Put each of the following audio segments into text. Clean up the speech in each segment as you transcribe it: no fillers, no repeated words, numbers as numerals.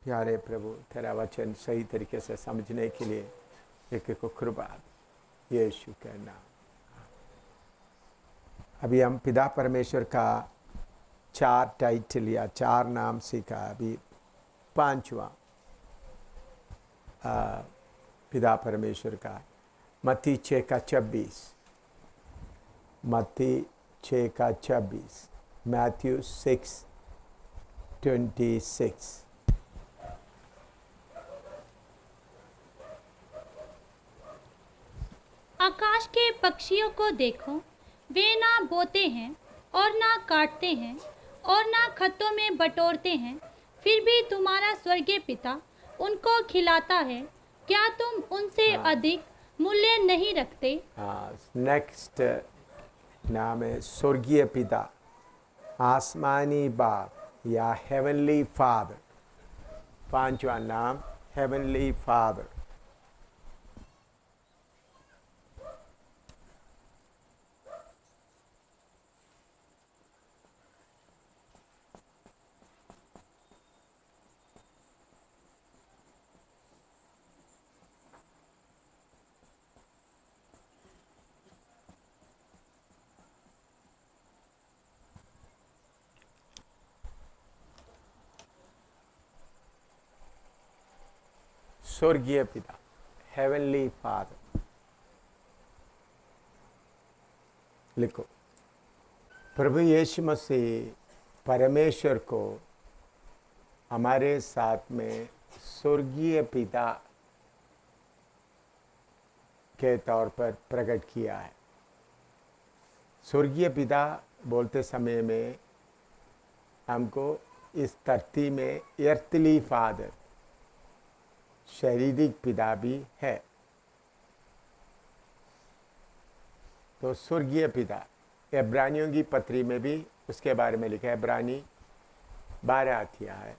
प्यारे प्रभु, तेरा वचन सही तरीके से समझने के लिए एक को कृपा यीशु के नाम। अभी हम पिता परमेश्वर का 4 टाइटल या 4 नाम सीखा। अभी 5वां पिता परमेश्वर का मत्ती 6:26, मत्ती 6:26, मैथ्यू 6:26। आकाश के पक्षियों को देखो, वे ना बोते हैं और ना काटते हैं और ना खत्तों में बटोरते हैं, फिर भी तुम्हारा स्वर्गीय पिता उनको खिलाता है। क्या तुम उनसे अधिक मूल्य नहीं रखते? नेक्स्ट नाम है स्वर्गीय पिता, आसमानी बाप या हेवनली फादर। 5वां नाम हेवनली फादर। स्वर्गीय पिता, हेवनली फादर। लिखो, प्रभु यीशु मसीह परमेश्वर को हमारे साथ में स्वर्गीय पिता के तौर पर प्रकट किया है। स्वर्गीय पिता बोलते समय में हमको इस धरती में earthly फादर, शारीरिक पिता भी है। तो स्वर्गीय पिता इब्रानियों की पत्री में भी उसके बारे में लिखा है। इब्रानी 12 अध्याय है।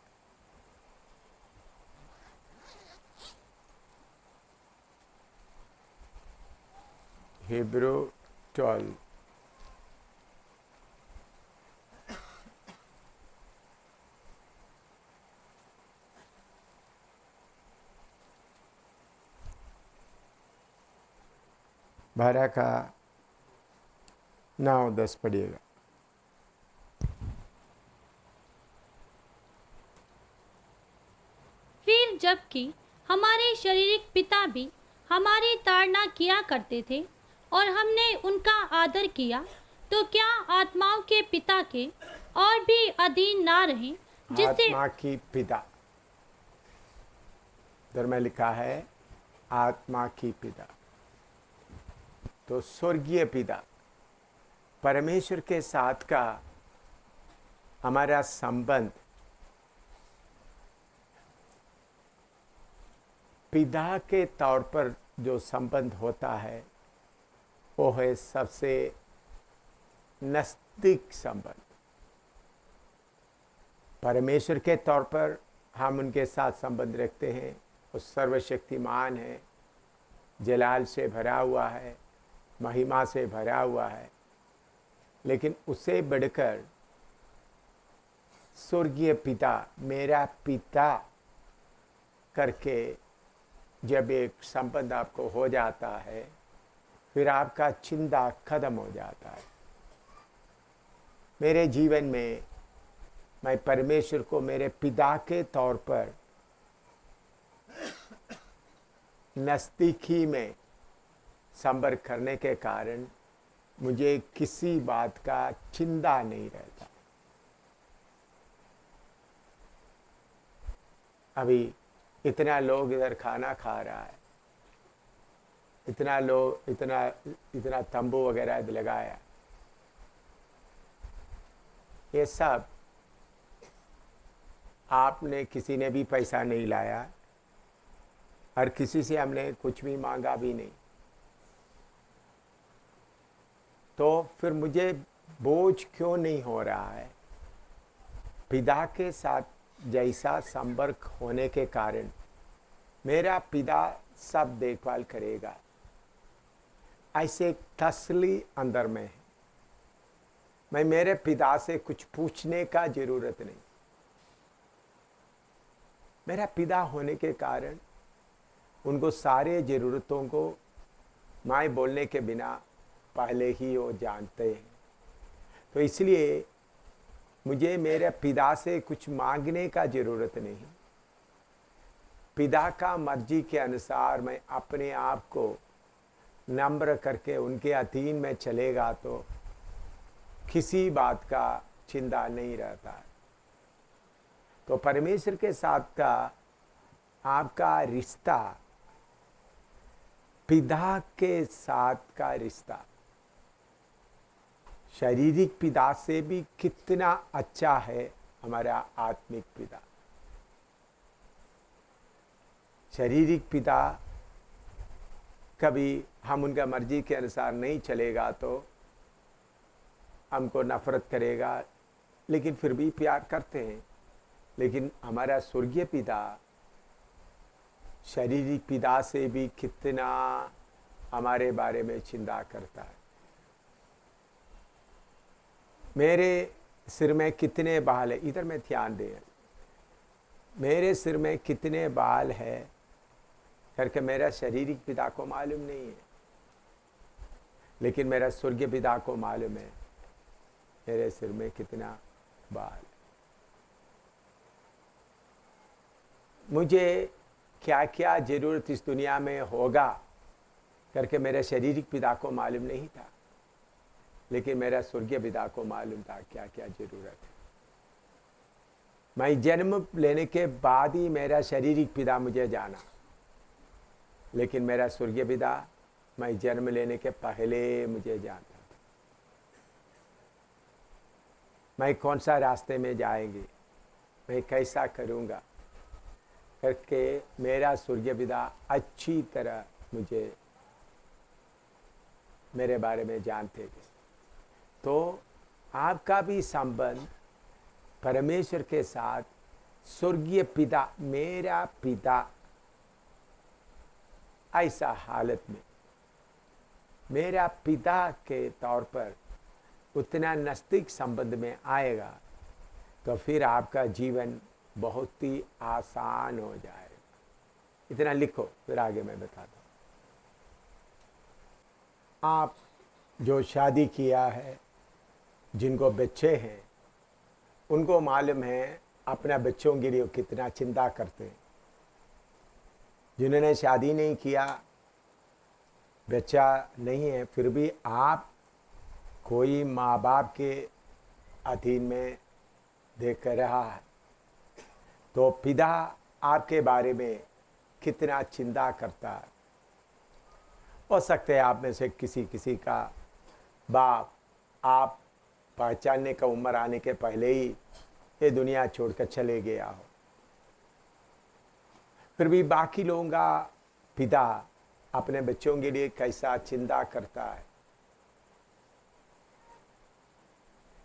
हिब्रू 12। बारह का 9-10 पढ़िएगा। फिर जबकि हमारे शारीरिक पिता भी हमारी ताड़ना किया करते थे और हमने उनका आदर किया, तो क्या आत्माओं के पिता के और भी अधीन ना रहें, जिससे आत्मा की पिता, इधर में लिखा है आत्मा की पिता। तो स्वर्गीय पिता परमेश्वर के साथ का हमारा संबंध पिता के तौर पर जो संबंध होता है वो है सबसे नजदीक संबंध। परमेश्वर के तौर पर हम उनके साथ संबंध रखते हैं। वो सर्वशक्तिमान है, जलाल से भरा हुआ है, महिमा से भरा हुआ है। लेकिन उससे बढ़कर स्वर्गीय पिता, मेरा पिता करके जब एक संबंध आपको हो जाता है, फिर आपका चिंता खत्म हो जाता है। मेरे जीवन में मैं परमेश्वर को मेरे पिता के तौर पर नज़दीकी में संपर्क करने के कारण मुझे किसी बात का चिंता नहीं रहता। अभी इतना लोग इधर खाना खा रहा है, इतना लोग इतना तंबू वगैरह लगाया, ये सब आपने किसी ने भी पैसा नहीं लाया और किसी से हमने कुछ भी मांगा भी नहीं। तो फिर मुझे बोझ क्यों नहीं हो रहा है? पिता के साथ जैसा संपर्क होने के कारण मेरा पिता सब देखभाल करेगा, ऐसे तसल्ली अंदर में है। मैं मेरे पिता से कुछ पूछने का जरूरत नहीं। मेरा पिता होने के कारण उनको सारे ज़रूरतों को मैं बोलने के बिना पहले ही वो जानते हैं। तो इसलिए मुझे मेरे पिता से कुछ मांगने का ज़रूरत नहीं। पिता का मर्जी के अनुसार मैं अपने आप को नम्र करके उनके अधीन में चलेगा तो किसी बात का चिंता नहीं रहता है। तो परमेश्वर के साथ का आपका रिश्ता पिता के साथ का रिश्ता शारीरिक पिता से भी कितना अच्छा है हमारा आत्मिक पिता। शारीरिक पिता कभी हम उनका मर्जी के अनुसार नहीं चलेगा तो हमको नफरत करेगा, लेकिन फिर भी प्यार करते हैं। लेकिन हमारा स्वर्गीय पिता शारीरिक पिता से भी कितना हमारे बारे में चिंता करता है। मेरे सिर में कितने बाल है, इधर में ध्यान दें, मेरे सिर में कितने बाल है करके मेरा शारीरिक पिता को मालूम नहीं है, लेकिन मेरा स्वर्गीय पिता को मालूम है मेरे सिर में कितना बाल। मुझे क्या क्या जरूरत इस दुनिया में होगा करके मेरे शारीरिक पिता को मालूम नहीं था, लेकिन मेरा स्वर्गीय पिता को मालूम था क्या क्या जरूरत है। मैं जन्म लेने के बाद ही मेरा शारीरिक पिता मुझे जाना, लेकिन मेरा स्वर्गीय पिता मैं जन्म लेने के पहले मुझे जानता था। मैं कौन सा रास्ते में जाएंगे, मैं कैसा करूँगा करके मेरा स्वर्गीय पिता अच्छी तरह मुझे मेरे बारे में जानते थे। तो आपका भी संबंध परमेश्वर के साथ स्वर्गीय पिता, मेरा पिता, ऐसा हालत में मेरा पिता के तौर पर उतना नज़दीक संबंध में आएगा तो फिर आपका जीवन बहुत ही आसान हो जाएगा। इतना लिखो, फिर आगे मैं बताता हूँ। आप जो शादी किया है, जिनको बच्चे हैं, उनको मालूम है अपना बच्चों के लिए कितना चिंता करते हैं। जिन्होंने शादी नहीं किया, बच्चा नहीं है, फिर भी आप कोई माँ बाप के अधीन में देख रहा है तो पिता आपके बारे में कितना चिंता करता है। हो सकता है आप में से किसी का बाप आप पहचानने का उम्र आने के पहले ही ये दुनिया छोड़कर चले गया हो, फिर भी बाकी लोगों का पिता अपने बच्चों के लिए कैसा चिंता करता है।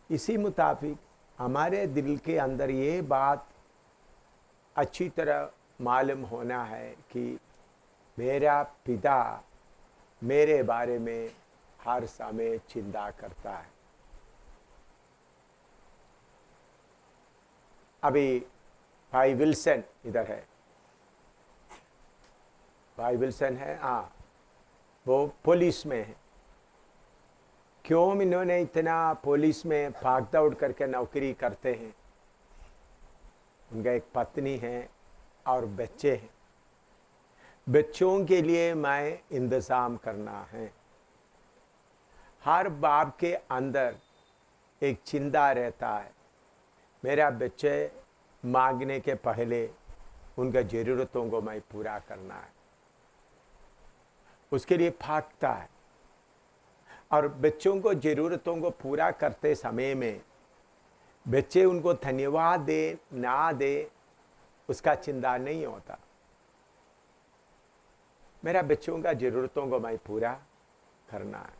इसी मुताबिक हमारे दिल के अंदर ये बात अच्छी तरह मालूम होना है कि मेरा पिता मेरे बारे में हर समय चिंता करता है। अभी भाई विल्सन इधर है, भाई विल्सन है, हाँ, वो पुलिस में है। क्यों इन्होंने इतना पुलिस में भाग दौड़ करके नौकरी करते हैं? उनका एक पत्नी है और बच्चे हैं। बच्चों के लिए मैं इंतज़ाम करना है। हर बाप के अंदर एक चिंता रहता है, मेरा बच्चे मांगने के पहले उनका ज़रूरतों को मैं पूरा करना है, उसके लिए भागता है। और बच्चों को ज़रूरतों को पूरा करते समय में बच्चे उनको धन्यवाद दे ना दे उसका चिंता नहीं होता। मेरा बच्चों का ज़रूरतों को मैं पूरा करना है।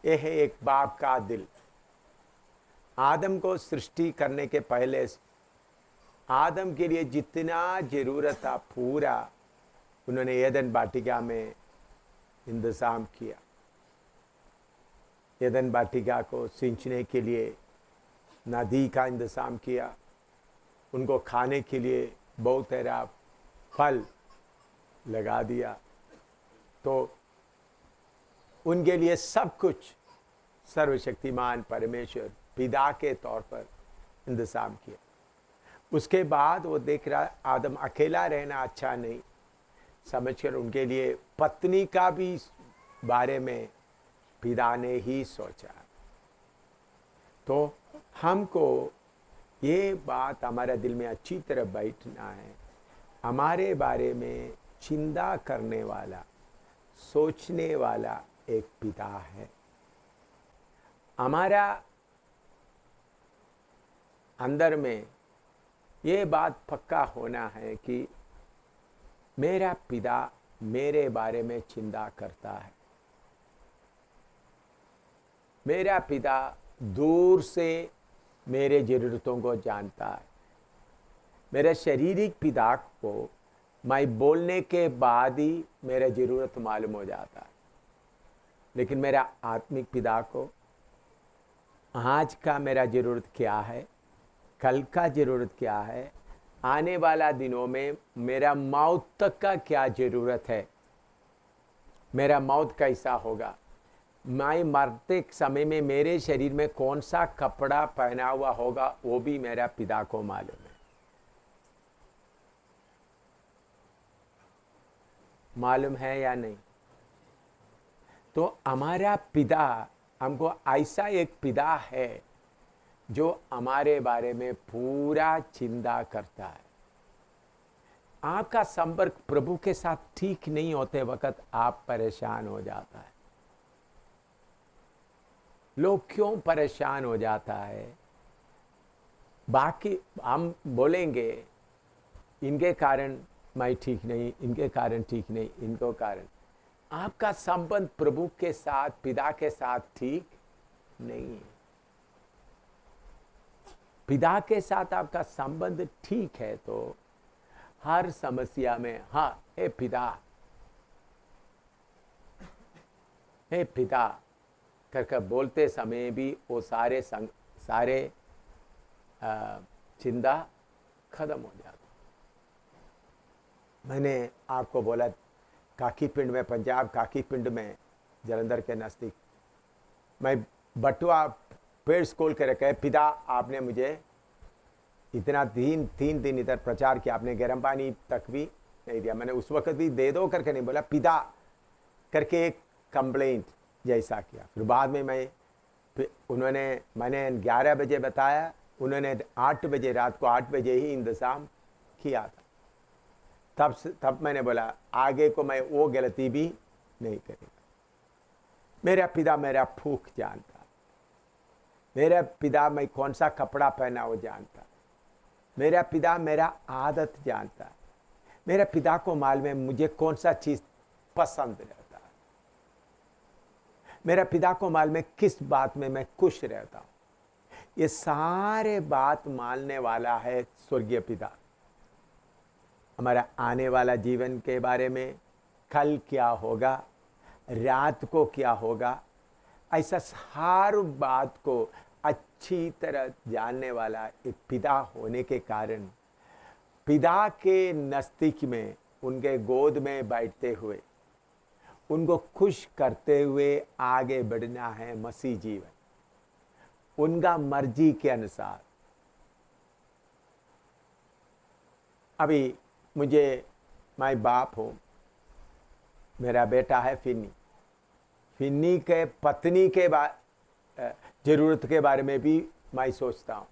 यह है एक बाप का दिल। आदम को सृष्टि करने के पहले आदम के लिए जितना ज़रूरत था पूरा उन्होंने एदन वाटिका में इंतज़ाम किया। एदन वाटिका को सिंचने के लिए नदी का इंतज़ाम किया, उनको खाने के लिए बहुत सारा फल लगा दिया, तो उनके लिए सब कुछ सर्वशक्तिमान परमेश्वर पिता के तौर पर इंतजाम किया। उसके बाद वो देख रहा आदम अकेला रहना अच्छा नहीं समझकर उनके लिए पत्नी का भी बारे में पिता ने ही सोचा। तो हमको ये बात हमारे दिल में अच्छी तरह बैठना है, हमारे बारे में चिंता करने वाला, सोचने वाला एक पिता है। हमारा अंदर में ये बात पक्का होना है कि मेरा पिता मेरे बारे में चिंता करता है। मेरा पिता दूर से मेरे ज़रूरतों को जानता है। मेरे शारीरिक पिता को मैं बोलने के बाद ही मेरा ज़रूरत मालूम हो जाता है, लेकिन मेरा आत्मिक पिता को आज का मेरा ज़रूरत क्या है, कल का ज़रूरत क्या है, आने वाला दिनों में मेरा मौत तक का क्या ज़रूरत है, मेरा मौत कैसा होगा, मैं मरते समय में मेरे शरीर में कौन सा कपड़ा पहना हुआ होगा, वो भी मेरा पिता को मालूम है। मालूम है या नहीं? तो हमारा पिता, हमको ऐसा एक पिता है जो हमारे बारे में पूरा चिंता करता है। आपका संपर्क प्रभु के साथ ठीक नहीं होते वक्त आप परेशान हो जाता है। लोग क्यों परेशान हो जाता है? बाकी हम बोलेंगे इनके कारण मैं ठीक नहीं, इनके कारण ठीक नहीं, इनको कारण। आपका संबंध प्रभु के साथ, पिता के साथ ठीक नहीं है। पिता के साथ आपका संबंध ठीक है तो हर समस्या में हाँ हे पिता करके बोलते समय भी वो सारे चिंता खत्म हो जाता। मैंने आपको बोला काकी पिंड में, पंजाब काकी पिंड में जलंधर के नज़दीक, मैं बटुआ पेड़ स्कूल के रखे, पिता आपने मुझे इतना तीन दिन इधर प्रचार किया, आपने गर्म पानी तक भी नहीं दिया। मैंने उस वक्त भी दे दो करके नहीं बोला, पिता करके एक कंप्लेंट जैसा किया। फिर बाद में मैंने 11 बजे बताया, उन्होंने 8 बजे, रात को 8 बजे ही इंतज़ाम किया था। तब मैंने बोला आगे को मैं वो गलती भी नहीं करेगा। मेरा पिता मेरा भूख जानता, मेरा पिता मैं कौन सा कपड़ा पहना वो जानता, मेरा पिता मेरा आदत जानता, मेरा पिता को मालूम है मुझे कौन सा चीज़ पसंद रहता है, मेरा पिता को मालूम है किस बात में मैं खुश रहता हूँ। ये सारे बात मानने वाला है स्वर्गीय पिता। हमारा आने वाला जीवन के बारे में, कल क्या होगा, रात को क्या होगा, ऐसा हर बात को अच्छी तरह जानने वाला एक पिता होने के कारण पिता के नज़दीक में, उनके गोद में बैठते हुए, उनको खुश करते हुए आगे बढ़ना है मसीह जीवन, उनका मर्जी के अनुसार। अभी मैं बाप हूँ, मेरा बेटा है फिन्नी के पत्नी के ज़रूरत के बारे में भी मैं सोचता हूँ,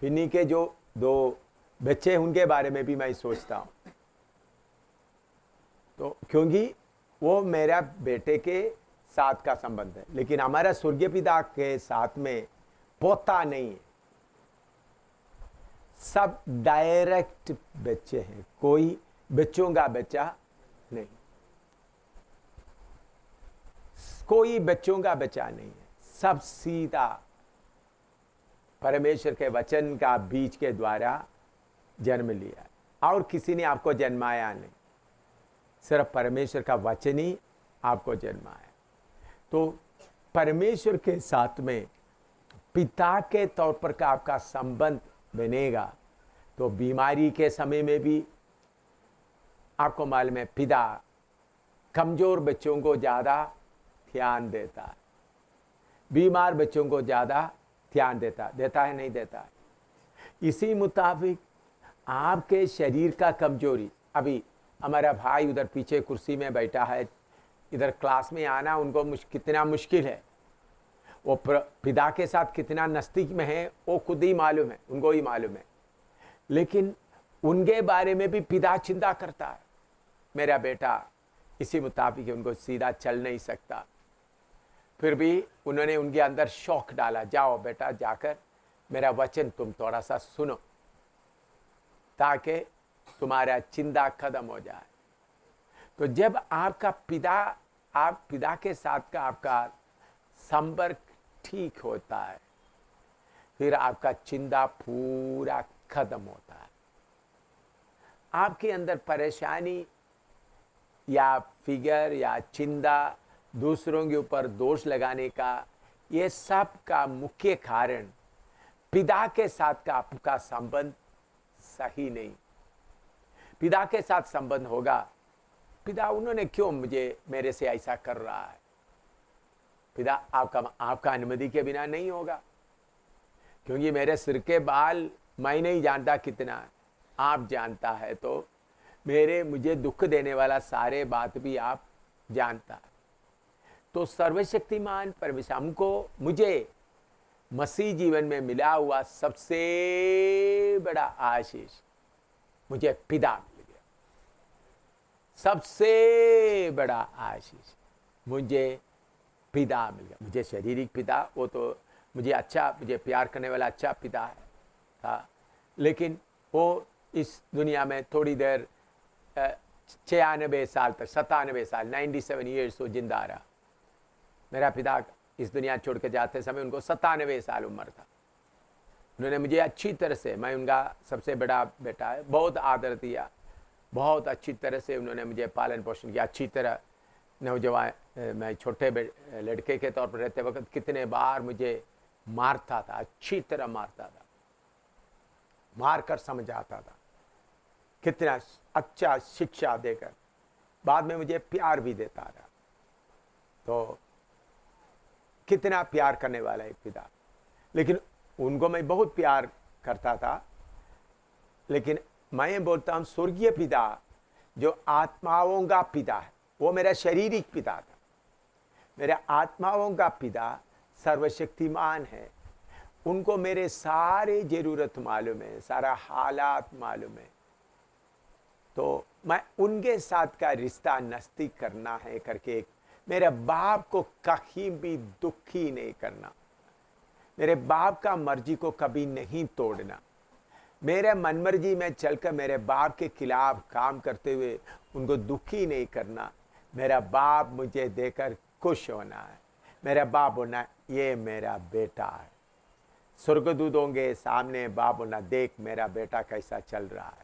फिन्नी के जो 2 बच्चे उनके बारे में भी मैं सोचता हूँ। तो क्योंकि वो मेरा बेटे के साथ का संबंध है, लेकिन हमारा स्वर्गीय पिता के साथ में पोता नहीं है, सब डायरेक्ट बच्चे हैं, कोई बच्चों का बच्चा नहीं, कोई बच्चों का बच्चा नहीं है, सब सीधा परमेश्वर के वचन का बीज के द्वारा जन्म लिया है, और किसी ने आपको जन्माया नहीं, सिर्फ परमेश्वर का वचन ही आपको जन्माया। तो परमेश्वर के साथ में पिता के तौर पर का आपका संबंध बनेगा तो बीमारी के समय में भी आपको मालूम है पिता कमजोर बच्चों को ज़्यादा ध्यान देता है, बीमार बच्चों को ज़्यादा ध्यान देता है नहीं देता है। इसी मुताबिक आपके शरीर का कमजोरी, अभी हमारा भाई उधर पीछे कुर्सी में बैठा है, इधर क्लास में आना उनको कितना मुश्किल है, वो पिता के साथ कितना नज़दीक में है वो खुद ही मालूम है, उनको ही मालूम है। लेकिन उनके बारे में भी पिता चिंता करता है, मेरा बेटा इसी मुताबिक उनको सीधा चल नहीं सकता, फिर भी उन्होंने उनके अंदर शौक डाला, जाओ बेटा जाकर मेरा वचन तुम थोड़ा सा सुनो ताकि तुम्हारा चिंता खत्म हो जाए। तो जब आपका पिता के साथ का आपका संपर्क ठीक होता है, फिर आपका चिंता पूरा खत्म होता है। आपके अंदर परेशानी या फिगर या चिंता, दूसरों के ऊपर दोष लगाने का, ये सब का मुख्य कारण पिता के साथ का आपका संबंध सही नहीं। पिता के साथ संबंध होगा, पिता उन्होंने क्यों मेरे से ऐसा कर रहा है, पिता आपका अनुमति के बिना नहीं होगा, क्योंकि मेरे सिर के बाल मैं नहीं जानता कितना है, आप जानता है, तो मुझे दुख देने वाला सारे बात भी आप जानता है। तो सर्वशक्तिमान परमेश्वर मुझे मसीह जीवन में मिला हुआ सबसे बड़ा आशीष मुझे पिता मिल गया। सबसे बड़ा आशीष मुझे पिता मिल गया। मुझे शारीरिक पिता, वो तो मुझे प्यार करने वाला अच्छा पिता है था, लेकिन वो इस दुनिया में थोड़ी देर 96 साल तक, 97 साल, 97 ईयर्स वो जिंदा रहा। मेरा पिता इस दुनिया छोड़ के जाते समय उनको 97 साल उम्र था। उन्होंने मुझे अच्छी तरह से, मैं उनका सबसे बड़ा बेटा है, बहुत आदर दिया, बहुत अच्छी तरह से उन्होंने मुझे पालन पोषण किया। अच्छी तरह नौजवान, मैं छोटे लड़के के तौर पर रहते वक्त कितने बार मुझे मारता था, अच्छी तरह मारता था, मार कर समझाता था, कितना अच्छा शिक्षा देकर बाद में मुझे प्यार भी देता रहा। तो कितना प्यार करने वाला एक पिता। लेकिन उनको मैं बहुत प्यार करता था, लेकिन मैं बोलता हूँ स्वर्गीय पिता जो आत्माओं का पिता है, वो मेरा शारीरिक पिता था। मेरा आत्माओं का पिता सर्वशक्तिमान है, उनको मेरे सारे जरूरत मालूम है, सारा हालात मालूम है। तो मैं उनके साथ का रिश्ता नज़दीक करना है करके मेरे बाप को कहीं भी दुखी नहीं करना, मेरे बाप का मर्जी को कभी नहीं तोड़ना, मेरे मनमर्जी में चलकर मेरे बाप के खिलाफ काम करते हुए उनको दुखी नहीं करना। मेरा बाप मुझे देकर खुश होना है, मेरा बाप बोलना ये मेरा बेटा है। स्वर्गदूतों के सामने बाप बोलना देख मेरा बेटा कैसा चल रहा है।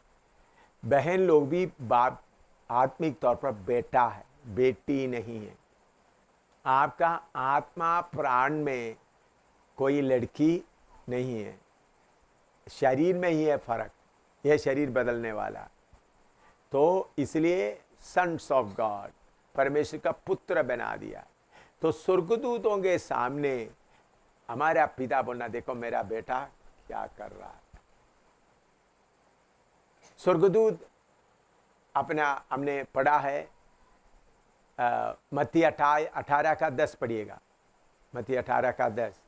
बहन लोग भी बाप आत्मिक तौर पर बेटा है, बेटी नहीं है। आपका आत्मा प्राण में कोई लड़की नहीं है, शरीर में ही है फर्क, यह शरीर बदलने वाला। तो इसलिए सन्स ऑफ गॉड, परमेश्वर का पुत्र बना दिया। तो स्वर्गदूतों के सामने हमारा पिता बोलना देखो मेरा बेटा क्या कर रहा है। स्वर्गदूत अपना हमने पढ़ा है, मत्ती 18 का 10 पढ़िएगा, मत्ती 18 का 10।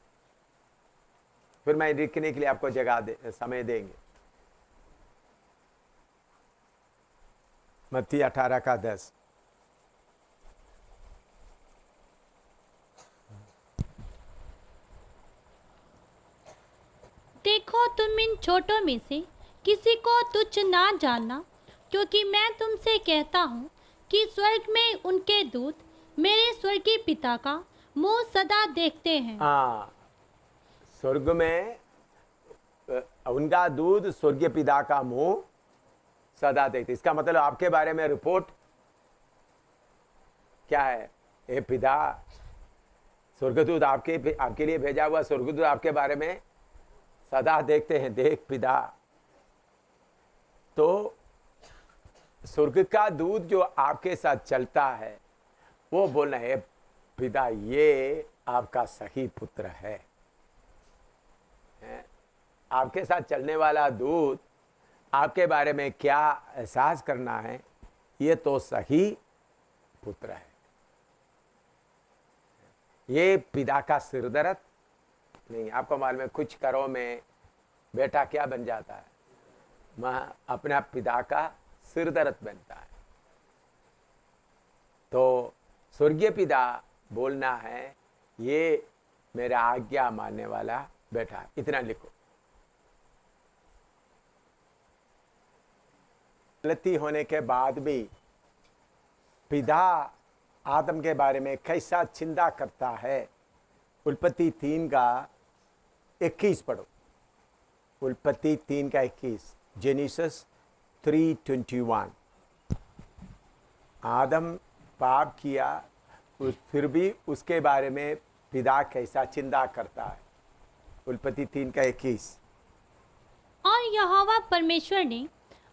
फिर मैं लिखने के लिए आपको समय देंगे। मत्ती 18 का 10। देखो तुम इन छोटों में से किसी को तुच्छ ना जानना, क्योंकि मैं तुमसे कहता हूँ कि स्वर्ग में उनके दूत मेरे स्वर्गीय पिता का मुंह सदा देखते हैं। हाँ, स्वर्ग में उनका दूत स्वर्गीय पिता का मुंह सदा देखते। इसका मतलब आपके बारे में रिपोर्ट क्या है? ए पिता, स्वर्गदूत आपके लिए भेजा हुआ स्वर्गदूत आपके बारे में सदा देखते हैं। देख पिता, तो स्वर्ग का दूत जो आपके साथ चलता है वो बोलना है, पिता ये आपका सही पुत्र है। आपके साथ चलने वाला दूत आपके बारे में क्या एहसास करना है, ये तो सही पुत्र है। ये पिता का सिरदर्द नहीं। आपको मालूम है कुछ घरों में बेटा क्या बन जाता है, मां अपना पिता का सिरदर्द बनता है। तो स्वर्गीय पिता बोलना है, ये मेरा आज्ञा मानने वाला बेटा। इतना लिखो। गलती होने के बाद भी पिता आदम के बारे में कैसा चिंता करता है। उत्पत्ति 3 का 21 पढ़ो। उत्पत्ति 3 का 21, जेनेसिस 3:21। आदम पाप किया, फिर भी उसके बारे में पिता कैसा चिंता करता है। उत्पत्ति 3 का 21। और यहोवा परमेश्वर ने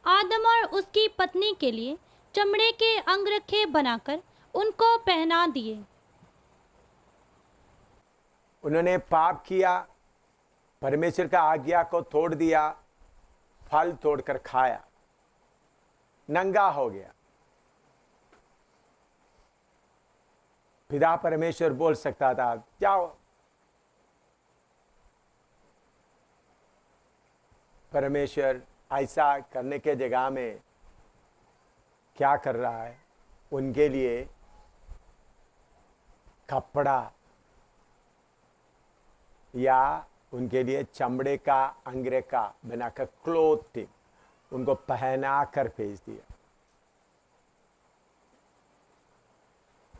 आदम और उसकी पत्नी के लिए चमड़े के अंगरखे बनाकर उनको पहना दिए। उन्होंने पाप किया, परमेश्वर का आज्ञा को तोड़ दिया, फल तोड़कर खाया, नंगा हो गया। पिता परमेश्वर बोल सकता था, जाओ। परमेश्वर ऐसा करने के जगह में क्या कर रहा है, उनके लिए कपड़ा या उनके लिए चमड़े का अंगरखा बनाकर क्लोथिंग उनको पहना कर भेज दिया।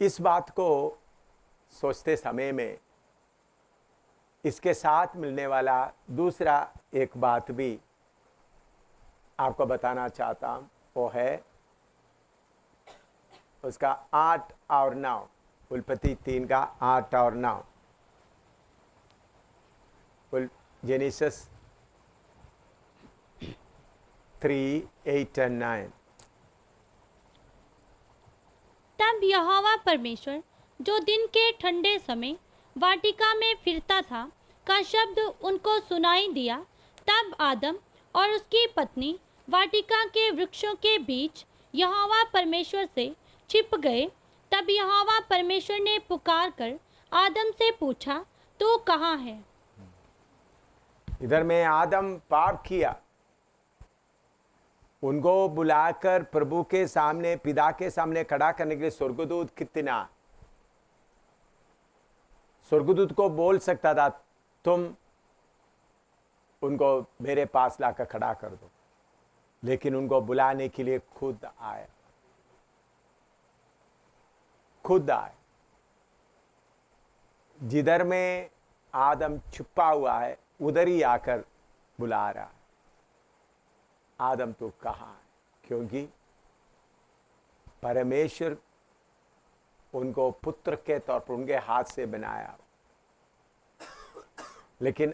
इस बात को सोचते समय में इसके साथ मिलने वाला दूसरा एक बात भी आपको बताना चाहता हूं, वो है उसका 8 और 9। उत्पत्ति 3 का 8 और 9। जेनेसिस 3, 8 और 9। तब यहोवा परमेश्वर जो दिन के ठंडे समय वाटिका में फिरता था का शब्द उनको सुनाई दिया। तब आदम और उसकी पत्नी वाटिका के वृक्षों के बीच यहोवा परमेश्वर से छिप गए। तब यहोवा परमेश्वर ने पुकार कर आदम से पूछा, तू कहाँ है? इधर में आदम पाप किया, उनको बुलाकर प्रभु के सामने, पिता के सामने खड़ा करने के लिए स्वर्गदूत कितना, स्वर्गदूत को बोल सकता था, तुम उनको मेरे पास लाकर खड़ा कर दो, लेकिन उनको बुलाने के लिए खुद आया, खुद आए। जिधर में आदम छुपा हुआ है उधर ही आकर बुला रहा है, आदम तो कहाँ है? क्योंकि परमेश्वर उनको पुत्र के तौर पर उनके हाथ से बनाया। लेकिन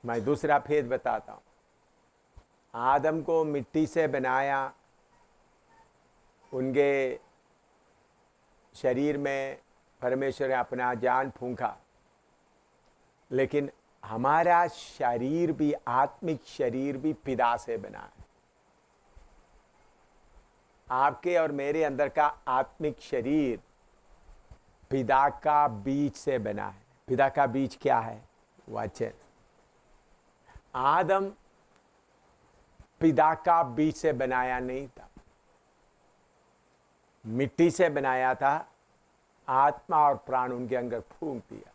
मैं दूसरा भेद बताता हूं। आदम को मिट्टी से बनाया, उनके शरीर में परमेश्वर ने अपना जान फूंका, लेकिन हमारा शरीर भी, आत्मिक शरीर भी पिता से बना है। आपके और मेरे अंदर का आत्मिक शरीर पिता का बीज से बना है। पिता का बीज क्या है? वचन। आदम पिता का बीज से बनाया नहीं था, मिट्टी से बनाया था, आत्मा और प्राण उनके अंदर फूंक दिया।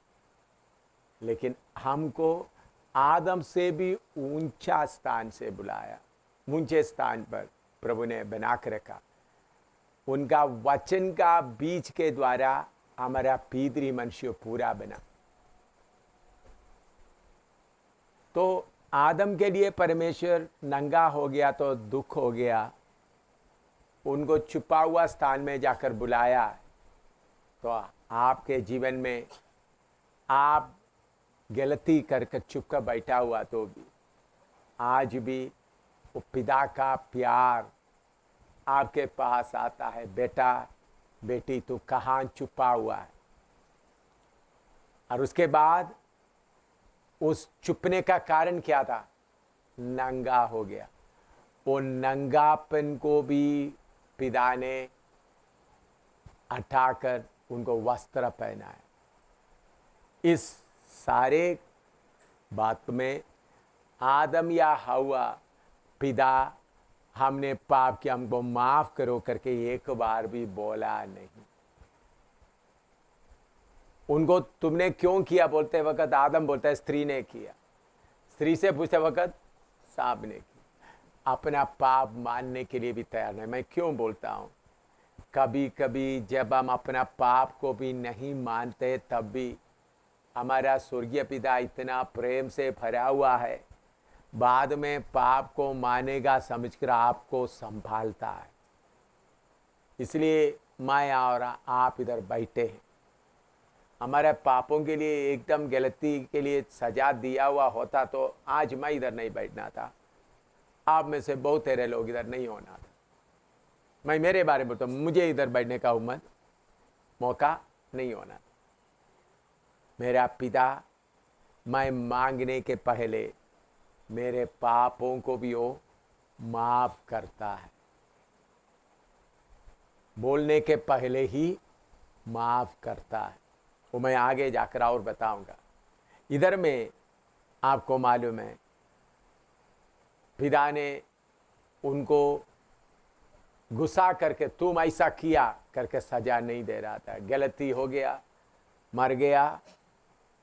लेकिन हमको आदम से भी ऊंचा स्थान से बुलाया, ऊंचे स्थान पर प्रभु ने बना कर रखा। उनका वचन का बीज के द्वारा हमारा पितरी मनुष्य पूरा बना। तो आदम के लिए परमेश्वर नंगा हो गया तो दुख हो गया, उनको छुपा हुआ स्थान में जाकर बुलाया। तो आपके जीवन में आप गलती करके चुप कर बैठा हुआ तो भी आज भी वो पिता का प्यार आपके पास आता है, बेटा बेटी तू कहाँ छुपा हुआ है। और उसके बाद उस छुपने का कारण क्या था? नंगा हो गया। वो नंगापन को भी पिता ने हटाकर उनको वस्त्र पहनाया। इस सारे बात में आदम या हवा, पिता हमने पाप किया हमको माफ करो करके एक बार भी बोला नहीं। उनको तुमने क्यों किया बोलते वक्त आदम बोलता है स्त्री ने किया, स्त्री से पूछते वक्त सांप ने किया। अपना पाप मानने के लिए भी तैयार नहीं। मैं क्यों बोलता हूं, कभी कभी जब हम अपना पाप को भी नहीं मानते तब भी हमारा स्वर्गीय पिता इतना प्रेम से भरा हुआ है, बाद में पाप को मानेगा समझकर आपको संभालता है। इसलिए मैं और आप इधर बैठे हैं। हमारे पापों के लिए एकदम गलती के लिए सजा दिया हुआ होता तो आज मैं इधर नहीं बैठना था, आप में से बहुत तेरे लोग इधर नहीं होना था। मैं मेरे बारे में तो मुझे इधर बैठने का मौका नहीं होना था। मेरा पिता मैं मांगने के पहले मेरे पापों को भी वो माफ करता है, बोलने के पहले ही माफ करता है। वो मैं आगे जाकर और बताऊंगा। इधर में आपको मालूम है पिता ने उनको गुस्सा करके तुम ऐसा किया करके सजा नहीं दे रहा था। गलती हो गया, मर गया,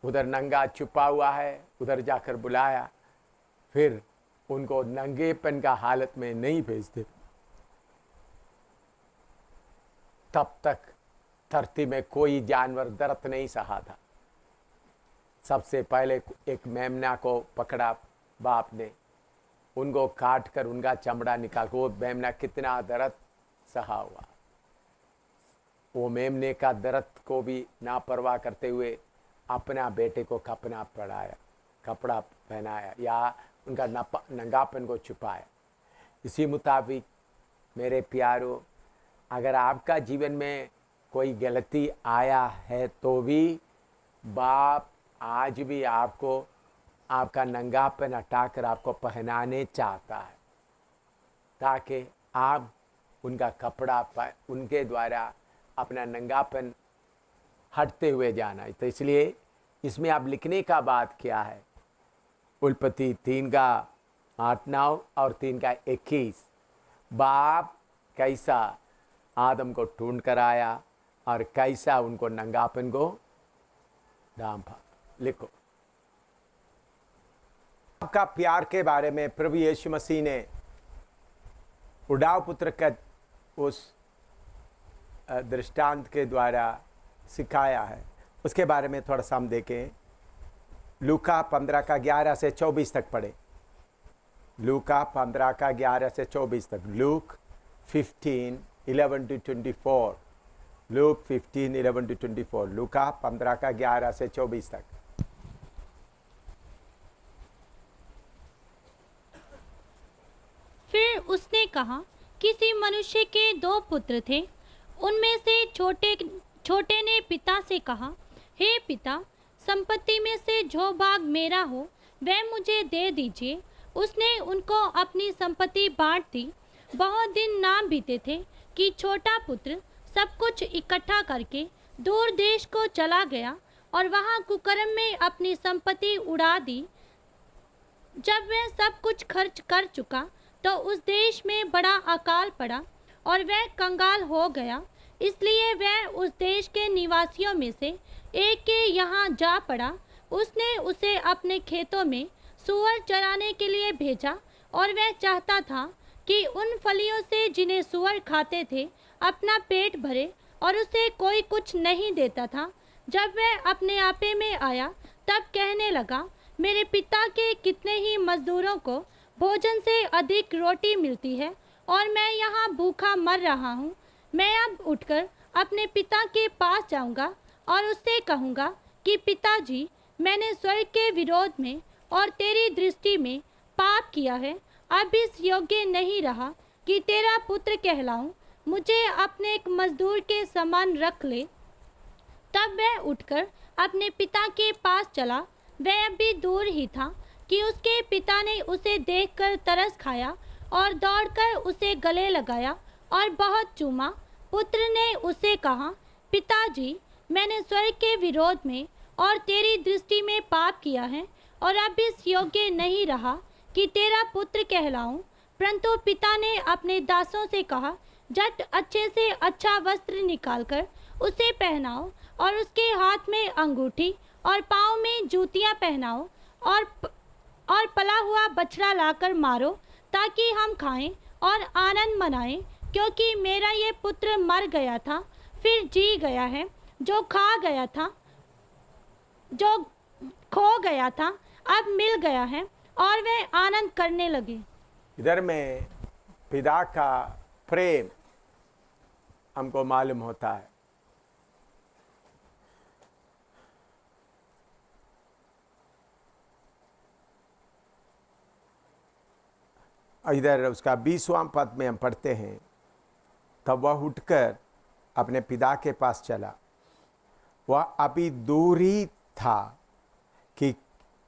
उधर नंगा छुपा हुआ है, उधर जाकर बुलाया, फिर उनको नंगेपन का हालत में नहीं भेजते। तब तक धरती में कोई जानवर दर्द नहीं सहा था। सबसे पहले एक मेमना को पकड़ा बाप ने, उनको काट कर उनका चमड़ा निकाल, वो मेमना कितना दर्द सहा हुआ। वो मेमने का दर्द को भी ना परवाह करते हुए अपना बेटे को कपड़ा पहनाया या उनका नंगापन को छुपाया। इसी मुताबिक मेरे प्यारों, अगर आपका जीवन में कोई गलती आया है तो भी बाप आज भी आपको आपका नंगापन हटाकर आपको पहनाने चाहता है, ताकि आप उनका कपड़ा उनके द्वारा अपना नंगापन हटते हुए जाना है। तो इसलिए इसमें आप लिखने का बात क्या है? उल्पत्ति 3 का 8-9 और 3 का 21। बाप कैसा आदम को ढूंढ कर आया और कैसा उनको नंगापन को ढांपा। लिखो। आपका प्यार के बारे में प्रभु यीशु मसीह ने उड़ाव पुत्र का उस दृष्टांत के द्वारा सिखाया है, उसके बारे में थोड़ा सा हम देखें। लूका 15 का 11 से 24 तक पढ़े। लूका 15 का 11 से 24 तक। लूक 15:11-24। लूक 15:11-24। लूका 15 का 11 से 24 तक। फिर उसने कहा, किसी मनुष्य के 2 पुत्र थे। उनमें से छोटे ने पिता से कहा, हे पिता, संपत्ति में से जो भाग मेरा हो वह मुझे दे दीजिए। उसने उनको अपनी संपत्ति बांट दी। बहुत दिन ना बीते थे कि छोटा पुत्र सब कुछ इकट्ठा करके दूर देश को चला गया और वहां कुकर्म में अपनी संपत्ति उड़ा दी। जब वह सब कुछ खर्च कर चुका तो उस देश में बड़ा अकाल पड़ा और वह कंगाल हो गया। इसलिए वह उस देश के निवासियों में से एक के यहाँ जा पड़ा। उसने उसे अपने खेतों में सूअर चराने के लिए भेजा और वह चाहता था कि उन फलियों से जिन्हें सूअर खाते थे अपना पेट भरे, और उसे कोई कुछ नहीं देता था। जब वह अपने आपे में आया तब कहने लगा, मेरे पिता के कितने ही मजदूरों को भोजन से अधिक रोटी मिलती है और मैं यहाँ भूखा मर रहा हूँ। मैं अब उठकर अपने पिता के पास जाऊँगा और उससे कहूँगा कि पिताजी, मैंने स्वर्ग के विरोध में और तेरी दृष्टि में पाप किया है अब इस योग्य नहीं रहा कि तेरा पुत्र कहलाऊं, मुझे अपने एक मजदूर के समान रख ले। तब वह उठकर अपने पिता के पास चला। वह अभी दूर ही था कि उसके पिता ने उसे देखकर तरस खाया और दौड़कर उसे गले लगाया और बहुत चूमा। पुत्र ने उसे कहा, पिताजी, मैंने स्वर्ग के विरोध में और तेरी दृष्टि में पाप किया है और अब इस योग्य नहीं रहा कि तेरा पुत्र कहलाऊं। परंतु पिता ने अपने दासों से कहा, झट अच्छे से अच्छा वस्त्र निकालकर उसे पहनाओ और उसके हाथ में अंगूठी और पाँव में जूतियां पहनाओ और पला हुआ बछड़ा लाकर मारो, ताकि हम खाएं और आनंद मनाएं। क्योंकि मेरा ये पुत्र मर गया था, फिर जी गया है, जो खो गया था, अब मिल गया है। और वे आनंद करने लगे। इधर में पिता का प्रेम हमको मालूम होता है। इधर उसका 20वां पद में हम पढ़ते हैं, तब वह उठकर अपने पिता के पास चला। वह अभी दूर ही था कि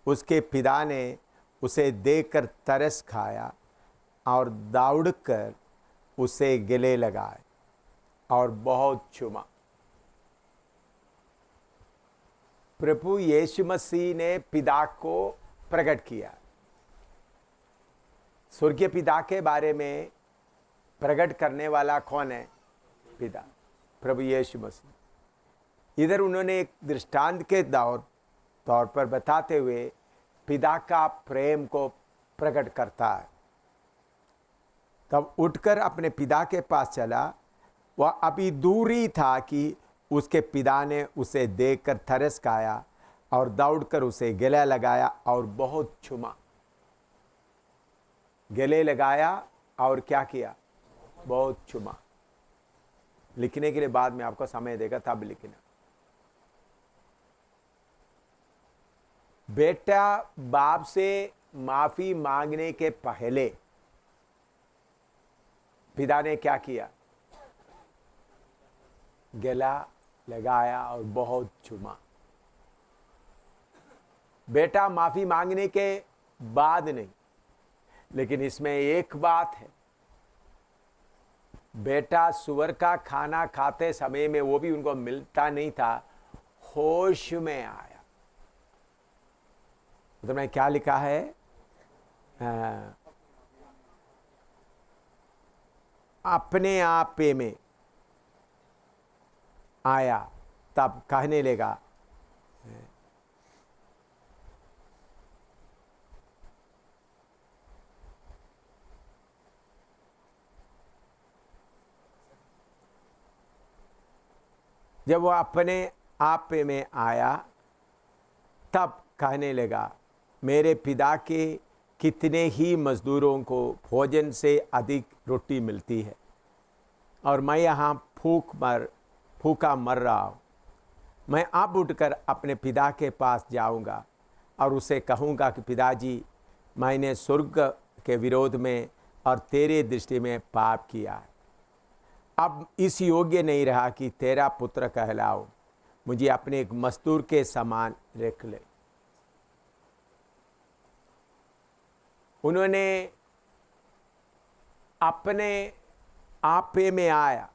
उसके पिता ने उसे देखकर तरस खाया और दौड़कर उसे गले लगाए और बहुत चूमा। प्रभु यीशु मसीह ने पिता को प्रकट किया। स्वर्गीय पिता के बारे में प्रकट करने वाला कौन है? पिता, प्रभु यीशु मसीह। इधर उन्होंने एक दृष्टांत के तौर पर बताते हुए पिता का प्रेम को प्रकट करता है। तब उठकर अपने पिता के पास चला। वह अभी दूर ही था कि उसके पिता ने उसे देखकर तरस खाया और दौड़कर उसे गले लगाया और बहुत चूमा। गले लगाया और क्या किया? बहुत चूमा। लिखने के लिए बाद में आपको समय देगा, तब लिखना। बेटा बाप से माफी मांगने के पहले पिता ने क्या किया? गला लगाया और बहुत चूमा। बेटा माफी मांगने के बाद नहीं, लेकिन इसमें एक बात है, बेटा सुअर का खाना खाते समय में वो भी उनको मिलता नहीं था, होश में आया। तो मैं क्या लिखा है? अपने आप में आया, तब कहने लगा, जब वह अपने आप में आया तब कहने लगा, मेरे पिता के कितने ही मजदूरों को भोजन से अधिक रोटी मिलती है और मैं यहाँ भूखा मर रहा हूँ। मैं अब उठकर अपने पिता के पास जाऊँगा और उसे कहूँगा कि पिताजी, मैंने स्वर्ग के विरोध में और तेरे दृष्टि में पाप किया है। अब इस योग्य नहीं रहा कि तेरा पुत्र कहलाओ, मुझे अपने एक मजदूर के समान रख ले। उन्होंने अपने आप में आया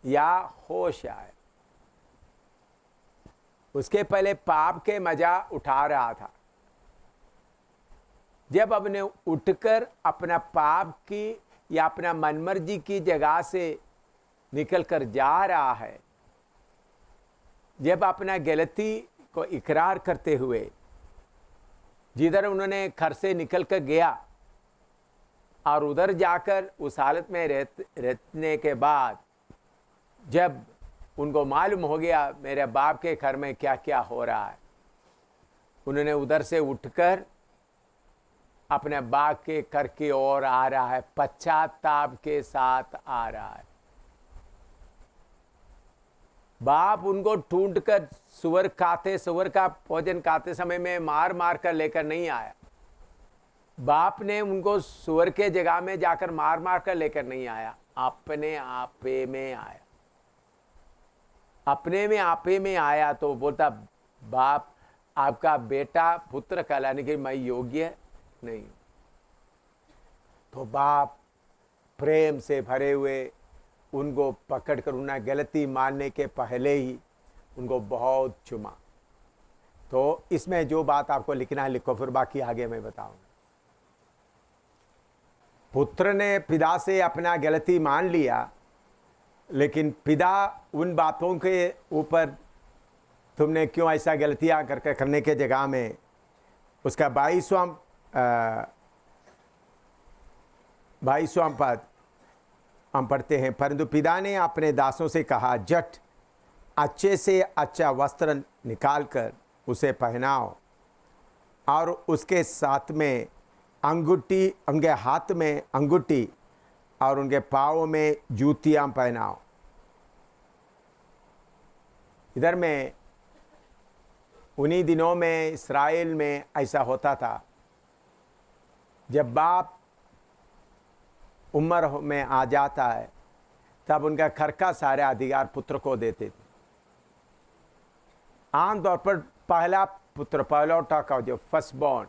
या होश आया। उसके पहले पाप के मजा उठा रहा था। जब अपने उठकर अपना पाप की या अपना मनमर्जी की जगह से निकल कर जा रहा है, जब अपना गलती को इकरार करते हुए जिधर उन्होंने घर से निकल कर गया और उधर जाकर उस हालत में रहने के बाद जब उनको मालूम हो गया मेरे बाप के घर में क्या क्या हो रहा है, उन्होंने उधर से उठकर अपने बाप के घर की ओर आ रहा है, पश्चाताप के साथ आ रहा है। बाप उनको ढूंढकर सुअर का भोजन खाते समय में मार मार कर लेकर नहीं आया। बाप ने उनको सुअर के जगह में जाकर मार मार कर लेकर नहीं आया, अपने आपे में आया। अपने में आपे में आया तो बोलता, बाप आपका बेटा पुत्र कहलाने के मैं योग्य नहीं। तो बाप प्रेम से भरे हुए उनको पकड़कर उन्हें गलती मानने के पहले ही उनको बहुत चुमा। तो इसमें जो बात आपको लिखना है लिखो, फिर बाकी आगे मैं बताऊंगा। पुत्र ने पिता से अपना गलती मान लिया, लेकिन पिता उन बातों के ऊपर तुमने क्यों ऐसा गलतियां करने के जगह में, उसका 22वां पद हम पढ़ते हैं। परंतु पिता ने अपने दासों से कहा, जट अच्छे से अच्छा वस्त्र निकालकर उसे पहनाओ और उसके साथ में अंगूठी, उनके हाथ में अंगूठी और उनके पाँव में जूतियां पहनाओ। इधर में उन्हीं दिनों में इस्राएल में ऐसा होता था, जब बाप उम्र में आ जाता है तब उनका घर का सारे अधिकार पुत्र को देते थे। आमतौर पर पहला पुत्र, पहलौठा का जो फर्स्ट बॉर्न,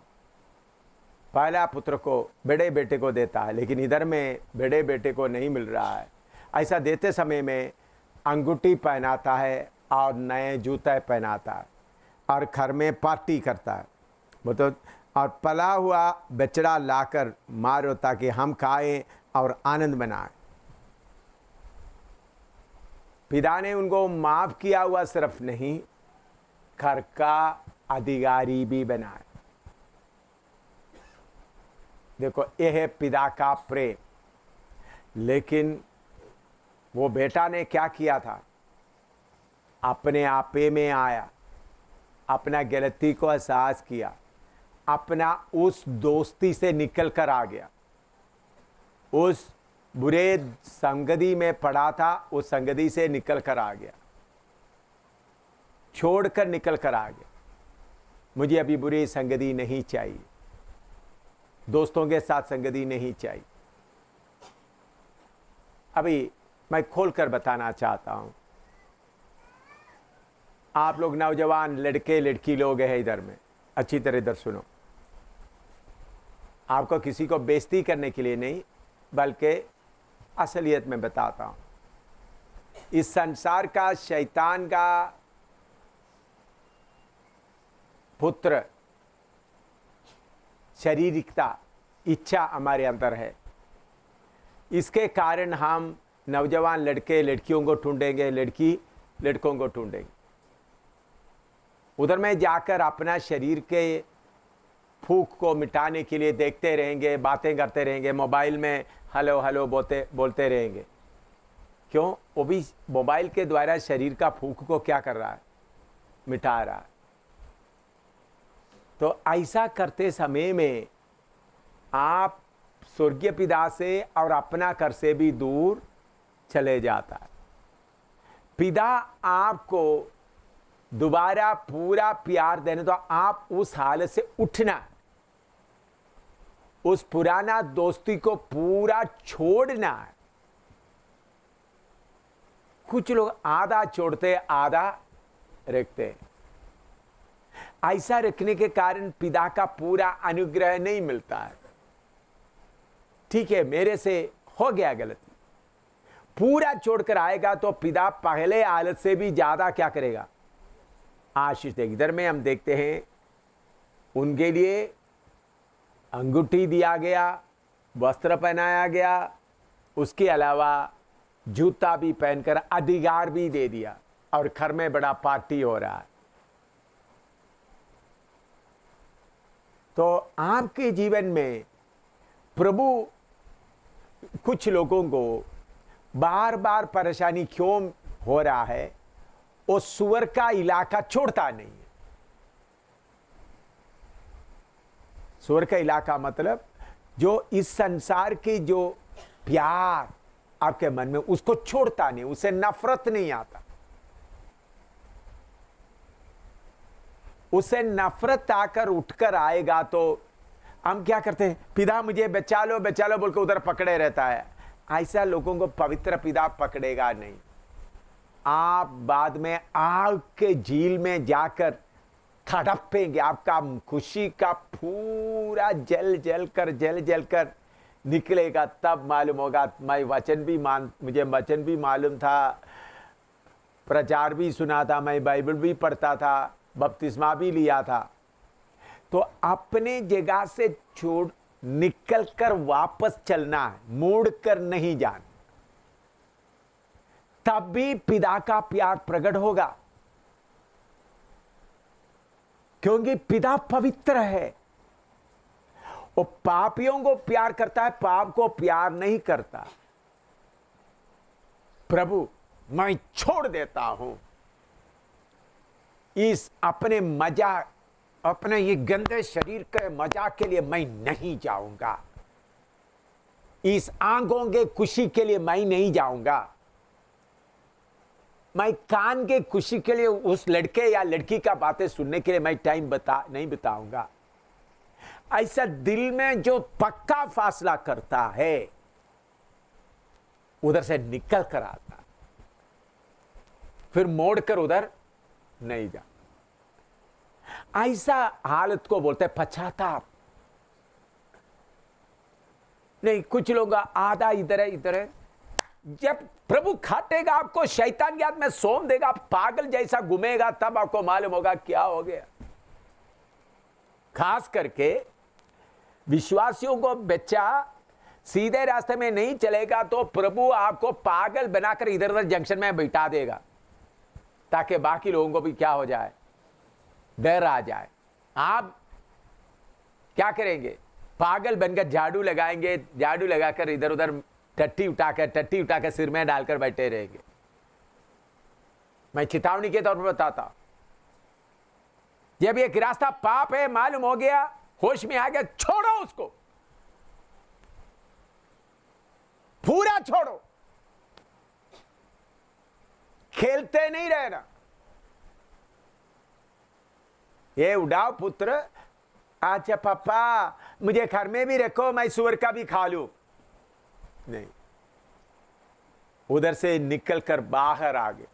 पहला पुत्र को बड़े बेटे को देता है, लेकिन इधर में बड़े बेटे को नहीं मिल रहा है। ऐसा देते समय में अंगूठी पहनाता है और नए जूते पहनाता है और घर में पार्टी करता है, मतलब और पला हुआ बछड़ा लाकर मारो ताकि हम खाएं और आनंद मनाएं। पिता ने उनको माफ किया हुआ सिर्फ नहीं, घर का अधिकारी भी बनाए। देखो, यह है पिता का प्रेम। लेकिन वो बेटा ने क्या किया था, अपने आपे में आया, अपना गलती को एहसास किया, अपना उस दोस्ती से निकल कर आ गया, उस बुरे संगति में पड़ा था, उस संगति से निकल कर आ गया, छोड़कर निकल कर आ गया। मुझे अभी बुरी संगति नहीं चाहिए, दोस्तों के साथ संगति नहीं चाहिए। अभी मैं खोलकर बताना चाहता हूं, आप लोग नौजवान लड़के लड़की लोग हैं इधर में, अच्छी तरह इधर सुनो। आपको किसी को बेइज्जती करने के लिए नहीं, बल्कि असलियत में बताता हूं। इस संसार का, शैतान का पुत्र शारीरिकता, इच्छा हमारे अंदर है। इसके कारण हम नौजवान लड़के लड़कियों को ढूंढेंगे, लड़की लड़कों को ढूंढेंगे। उधर में जाकर अपना शरीर के भूख को मिटाने के लिए देखते रहेंगे, बातें करते रहेंगे, मोबाइल में हेलो हेलो बोलते रहेंगे। क्यों? वो भी मोबाइल के द्वारा शरीर का भूख को क्या कर रहा है, मिटा रहा है। तो ऐसा करते समय में आप स्वर्गीय पिता से और अपना घर से भी दूर चले जाता है। पिता आपको दोबारा पूरा प्यार देने, तो आप उस हालत से उठना, उस पुराना दोस्ती को पूरा छोड़ना है। कुछ लोग आधा छोड़ते, आधा रखते हैं। ऐसा रखने के कारण पिता का पूरा अनुग्रह नहीं मिलता है। ठीक है, मेरे से हो गया गलती, पूरा छोड़कर आएगा तो पिता पहले हालत से भी ज्यादा क्या करेगा, आशीष देगी। इधर में हम देखते हैं उनके लिए अंगूठी दिया गया, वस्त्र पहनाया गया, उसके अलावा जूता भी पहनकर अधिकार भी दे दिया, और घर में बड़ा पार्टी हो रहा है। तो आपके जीवन में प्रभु कुछ लोगों को बार बार परेशानी क्यों हो रहा है, वो सुअर का इलाका छोड़ता नहीं है। सुअर का इलाका मतलब जो इस संसार की जो प्यार आपके मन में, उसको छोड़ता नहीं, उसे नफरत नहीं आता। उसे नफरत आकर उठकर आएगा तो हम क्या करते हैं, पिता मुझे बचा लो बोल के उधर पकड़े रहता है। ऐसा लोगों को पवित्र पिता पकड़ेगा नहीं। आप बाद में आग के झील में जाकर तड़पेंगे। आपका खुशी का पूरा जल जल कर निकलेगा, तब मालूम होगा मुझे वचन भी मालूम था, प्रचार भी सुना था, मैं बाइबल भी पढ़ता था, बपतिस्मा भी लिया था। तो अपने जगह से छोड़ निकल कर वापस चलना है, मुड़ कर नहीं जाना। तब भी पिता का प्यार प्रकट होगा, क्योंकि पिता पवित्र है। वो पापियों को प्यार करता है, पाप को प्यार नहीं करता। प्रभु मैं छोड़ देता हूं इस अपने मजाक, अपने ये गंदे शरीर के मजाक के लिए मैं नहीं जाऊंगा, इस आंखों के खुशी के लिए मैं नहीं जाऊंगा, मैं कान के खुशी के लिए उस लड़के या लड़की का बातें सुनने के लिए मैं टाइम नहीं बिताऊंगा। ऐसा दिल में जो पक्का फासला करता है, उधर से निकल कर आता, फिर मोड़कर उधर नहीं जा। ऐसा हालत को बोलते हैं पश्चाताप। नहीं, कुछ लोग आधा इधर है, जब प्रभु खाटेगा आपको, शैतान की हाथ में सौंप देगा, पागल जैसा घूमेगा, तब आपको मालूम होगा क्या हो गया। खास करके विश्वासियों को बच्चा सीधे रास्ते में नहीं चलेगा तो प्रभु आपको पागल बनाकर इधर उधर जंक्शन में बैठा देगा, ताकि बाकी लोगों को भी क्या हो जाए, डर आ जाए। आप क्या करेंगे, पागल बनकर झाड़ू लगाएंगे, झाड़ू लगाकर इधर उधर टट्टी उठाकर सिर में डालकर बैठे रहेंगे। मैं चेतावनी के तौर पर बताता, जब एक रास्ता पाप है मालूम हो गया, होश में आ गया, छोड़ो उसको, पूरा छोड़ो, खेलते नहीं रहना। ये उड़ाओ पुत्र, अच्छा पापा मुझे घर में भी रखो, मैं सुअर का भी खा लूं। नहीं, उधर से निकल कर बाहर आ गए।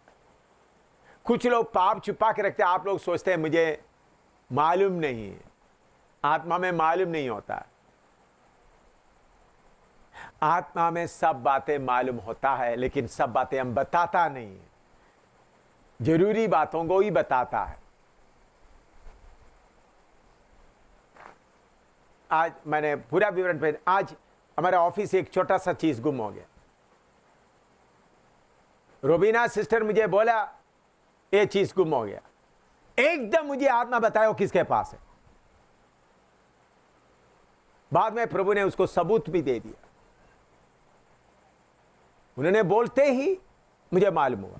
कुछ लोग पाप छुपा के रखते हैं। आप लोग सोचते हैं मुझे मालूम नहीं है, आत्मा में मालूम नहीं होता। आत्मा में सब बातें मालूम होता है, लेकिन सब बातें हम बताता नहीं है, जरूरी बातों को ही बताता है। आज मैंने पूरा विवरण पे, आज हमारे ऑफिस से एक छोटा सा चीज गुम हो गया। रोबीना सिस्टर मुझे बोला ये चीज गुम हो गया, एकदम मुझे आत्मा बताओ किसके पास है। बाद में प्रभु ने उसको सबूत भी दे दिया। उन्होंने बोलते ही मुझे मालूम हुआ,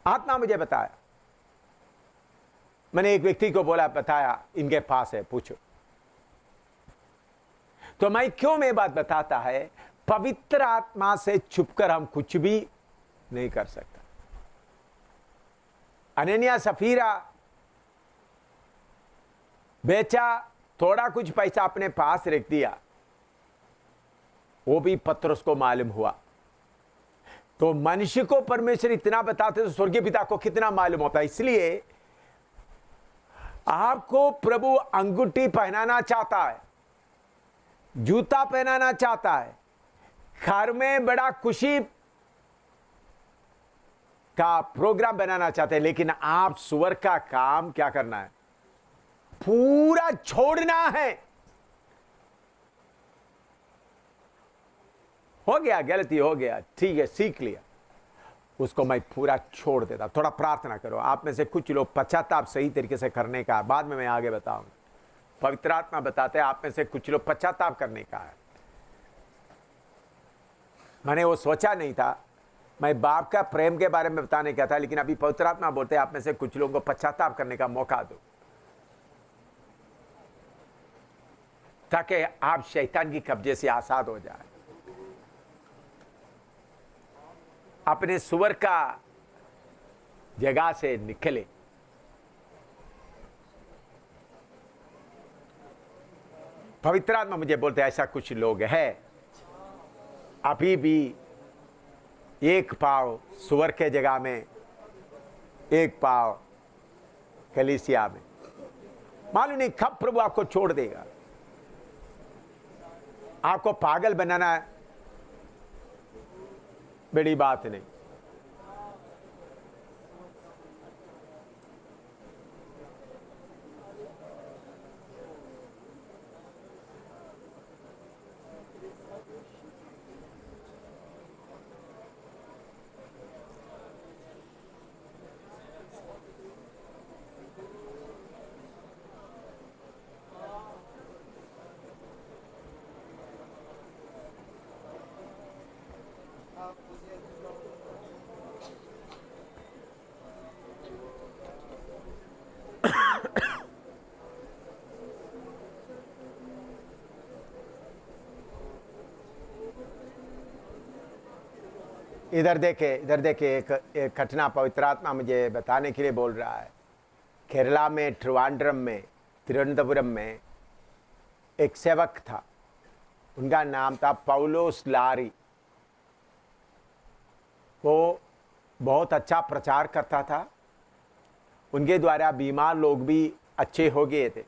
आत्मा मुझे बताया। मैंने एक व्यक्ति को बोला, बताया इनके पास है, पूछो। तो मैं क्यों मैं बात बताता है, पवित्र आत्मा से छुपकर हम कुछ भी नहीं कर सकता। अनन्या सफीरा बेचा, थोड़ा कुछ पैसा अपने पास रख दिया, वो भी पतरस को मालूम हुआ। तो मनुष्य को परमेश्वर इतना बताते तो स्वर्गीय पिता को कितना मालूम होता है। इसलिए आपको प्रभु अंगूठी पहनाना चाहता है, जूता पहनाना चाहता है, घर में बड़ा खुशी का प्रोग्राम बनाना चाहते हैं, लेकिन आप सुअर का काम क्या करना है, पूरा छोड़ना है। हो गया, गलती हो गया, ठीक है, सीख लिया, उसको मैं पूरा छोड़ देता। थोड़ा प्रार्थना करो। आप में से कुछ लोग पश्चाताप सही तरीके से करने का, बाद में मैं आगे बताऊंगा। पवित्र आत्मा बताते हैं आप में से कुछ लोग पश्चाताप करने का है। मैंने वो सोचा नहीं था, मैं बाप का प्रेम के बारे में बताने का था, लेकिन अभी पवित्र आत्मा बोलते हैं आप में से कुछ लोगों को पश्चाताप करने का मौका दो, ताकि आप शैतान की कब्जे से आजाद हो जाए, अपने सुअर का जगह से निकले। पवित्र आत्मा मुझे बोलते ऐसा कुछ लोग हैं अभी भी एक पाव सुअर के जगह में, एक पाव कलीसिया में। मालूम नहीं कब प्रभु आपको छोड़ देगा। आपको पागल बनाना बड़ी बात नहीं। इधर देखे एक घटना पवित्र आत्मा मुझे बताने के लिए बोल रहा है। केरला में ट्रिवांड्रम में, तिरुवनंतपुरम में एक सेवक था, उनका नाम था पौलोस लारी। वो बहुत अच्छा प्रचार करता था, उनके द्वारा बीमार लोग भी अच्छे हो गए थे,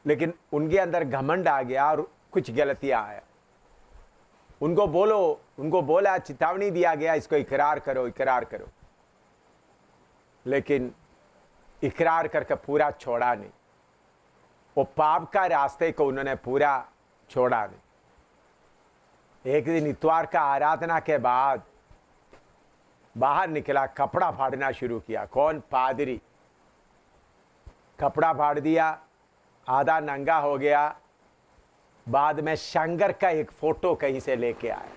लेकिन उनके अंदर घमंड आ गया और कुछ गलतियां आया। उनको बोला, चेतावनी दिया गया, इसको इकरार करो, लेकिन इकरार करके पूरा छोड़ा नहीं। वो पाप का रास्ते को उन्होंने पूरा छोड़ा नहीं। एक दिन इतवार का आराधना के बाद बाहर निकला, कपड़ा फाड़ना शुरू किया। कौन? पादरी। कपड़ा फाड़ दिया, आधा नंगा हो गया। बाद में शंकर का एक फोटो कहीं से लेके आया।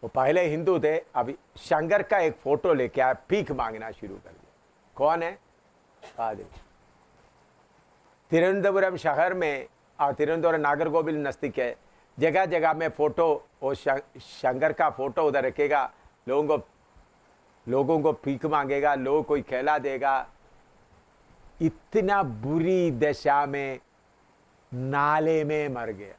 वो पहले हिंदू थे, अभी शंकर का एक फोटो लेके आया, भीख मांगना शुरू कर दिया। कौन है? पादरी। तिरुवनंतपुरम शहर में और तिरुवनंतपुरम नागरकोविल नजदीक है, जगह जगह में फोटो, वो शंकर का फोटो उधर रखेगा, लोगों को भीख मांगेगा, लोगों को खिला देगा। इतना बुरी दशा में नाले में मर गया।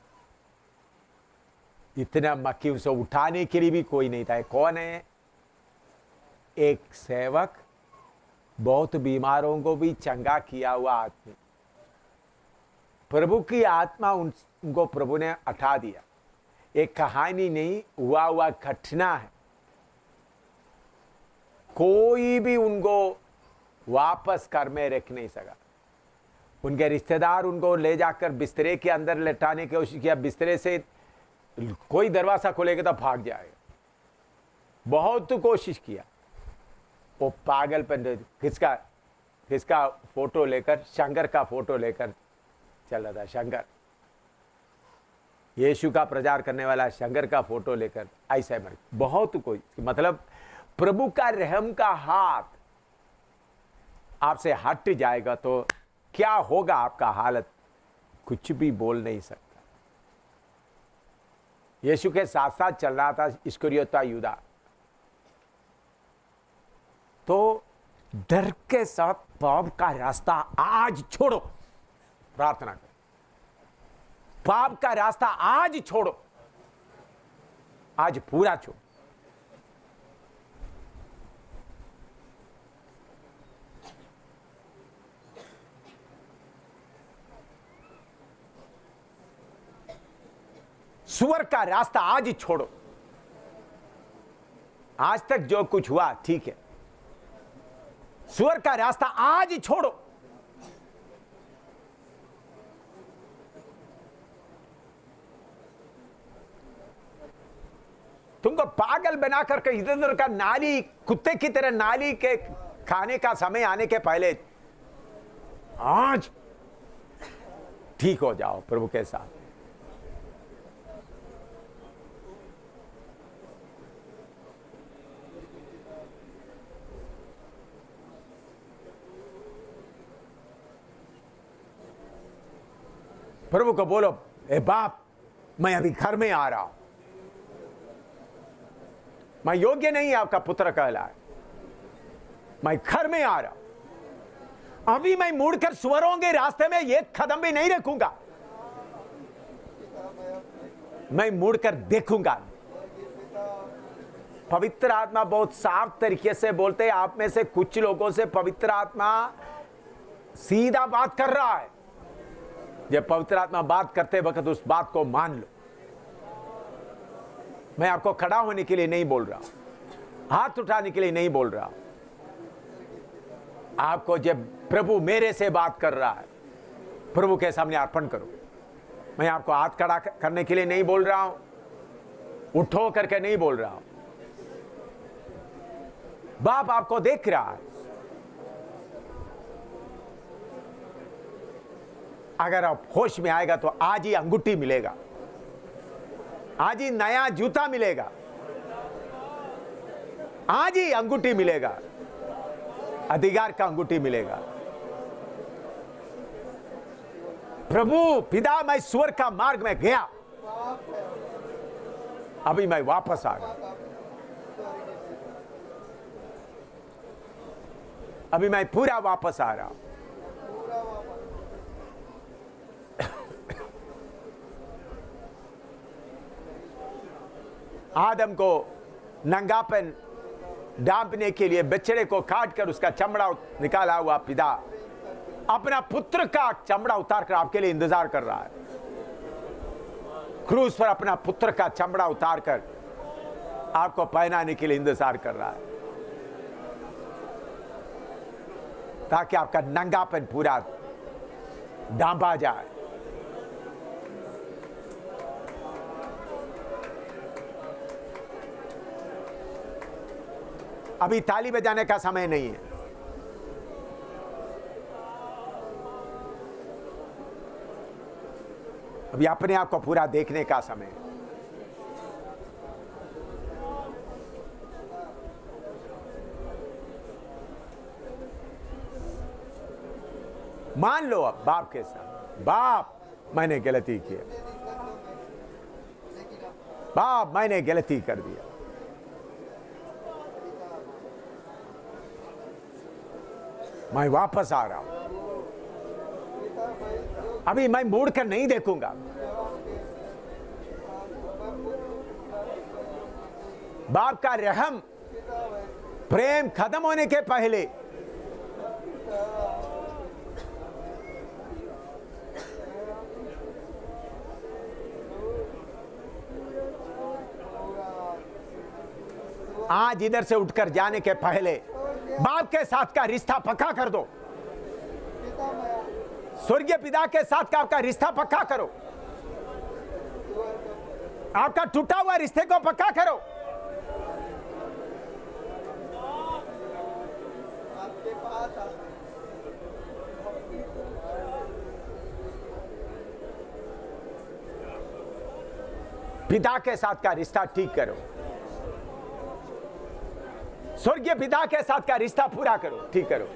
इतना मक्खी, उसे उठाने के लिए भी कोई नहीं था। कौन है? एक सेवक, बहुत बीमारों को भी चंगा किया हुआ आदमी। प्रभु की आत्मा उनको प्रभु ने उठा दिया। एक कहानी नहीं, हुआ घटना है। कोई भी उनको वापस घर में रख नहीं सका। उनके रिश्तेदार उनको ले जाकर बिस्तरे के अंदर लेटाने की कोशिश किया। बिस्तरे से कोई दरवाजा खोलेगा तो भाग जाएगा। बहुत कोशिश किया। वो पागलपन, किसका फोटो लेकर, शंकर का फोटो लेकर चला था। शंकर, यीशु का प्रचार करने वाला शंकर का फोटो लेकर ऐसा मर। बहुत कोई, मतलब प्रभु का रहम का हाथ आपसे हट जाएगा तो क्या होगा आपका हालत, कुछ भी बोल नहीं सकता। यीशु के साथ साथ चल रहा था इस्करियोता यूदा, तो डर के साथ पाप का रास्ता आज छोड़ो, प्रार्थना करो। पाप का रास्ता आज छोड़ो, आज पूरा छोड़ो। सुअर का रास्ता आज ही छोड़ो। आज तक जो कुछ हुआ ठीक है, सुअर का रास्ता आज ही छोड़ो। तुमको पागल बना करके इधर उधर का नाली, कुत्ते की तरह नाली के खाने का समय आने के पहले आज ठीक हो जाओ प्रभु के साथ। प्रभु को बोलो, ए बाप, मैं अभी घर में आ रहा हूं, मैं योग्य नहीं आपका पुत्र कहलाए, मैं घर में आ रहा हूं। अभी मैं मुड़कर स्वरों के रास्ते में एक कदम भी नहीं रखूंगा, मैं मुड़कर देखूंगा। पवित्र आत्मा बहुत साफ तरीके से बोलते हैं। आप में से कुछ लोगों से पवित्र आत्मा सीधा बात कर रहा है। जब पवित्र आत्मा बात करते वक्त उस बात को मान लो। मैं आपको खड़ा होने के लिए नहीं बोल रहा, हाथ उठाने के लिए नहीं बोल रहा। आपको जब प्रभु मेरे से बात कर रहा है, प्रभु के सामने अर्पण करो। मैं आपको हाथ खड़ा करने के लिए नहीं बोल रहा हूं, उठो करके नहीं बोल रहा हूं। बाप आपको देख रहा है। अगर आप होश में आएगा तो आज ही अंगूठी मिलेगा, आज ही नया जूता मिलेगा, आज ही अंगूठी मिलेगा, अधिकार का अंगूठी मिलेगा। प्रभु पिता, मैं स्वर्ग का मार्ग में गया, अभी मैं वापस आ गया, अभी मैं पूरा वापस आ रहा हूं। आदम को नंगापन डांपने के लिए बछड़े को काटकर उसका चमड़ा निकाला हुआ पिता अपना पुत्र का चमड़ा उतारकर आपके लिए इंतजार कर रहा है। क्रूस पर अपना पुत्र का चमड़ा उतारकर आपको पहनाने के लिए इंतजार कर रहा है, ताकि आपका नंगापन पूरा ढांपा जाए। अभी ताली बजाने का समय नहीं है। अभी अपने आप को पूरा देखने का समय है। मान लो अब बाप के साथ, बाप मैंने गलती की, बाप मैंने गलती कर दिया, मैं वापस आ रहा हूं, अभी मैं मुड़कर नहीं देखूंगा। बाप का रहम प्रेम खत्म होने के पहले आज इधर से उठकर जाने के पहले बाप के साथ का रिश्ता पक्का कर दो। स्वर्गीय पिता के साथ का आपका रिश्ता पक्का करो, आपका टूटा हुआ रिश्ते को पक्का करो। पिता के साथ का रिश्ता ठीक करो, स्वर्गीय पिता के साथ का रिश्ता पूरा करो, ठीक करो।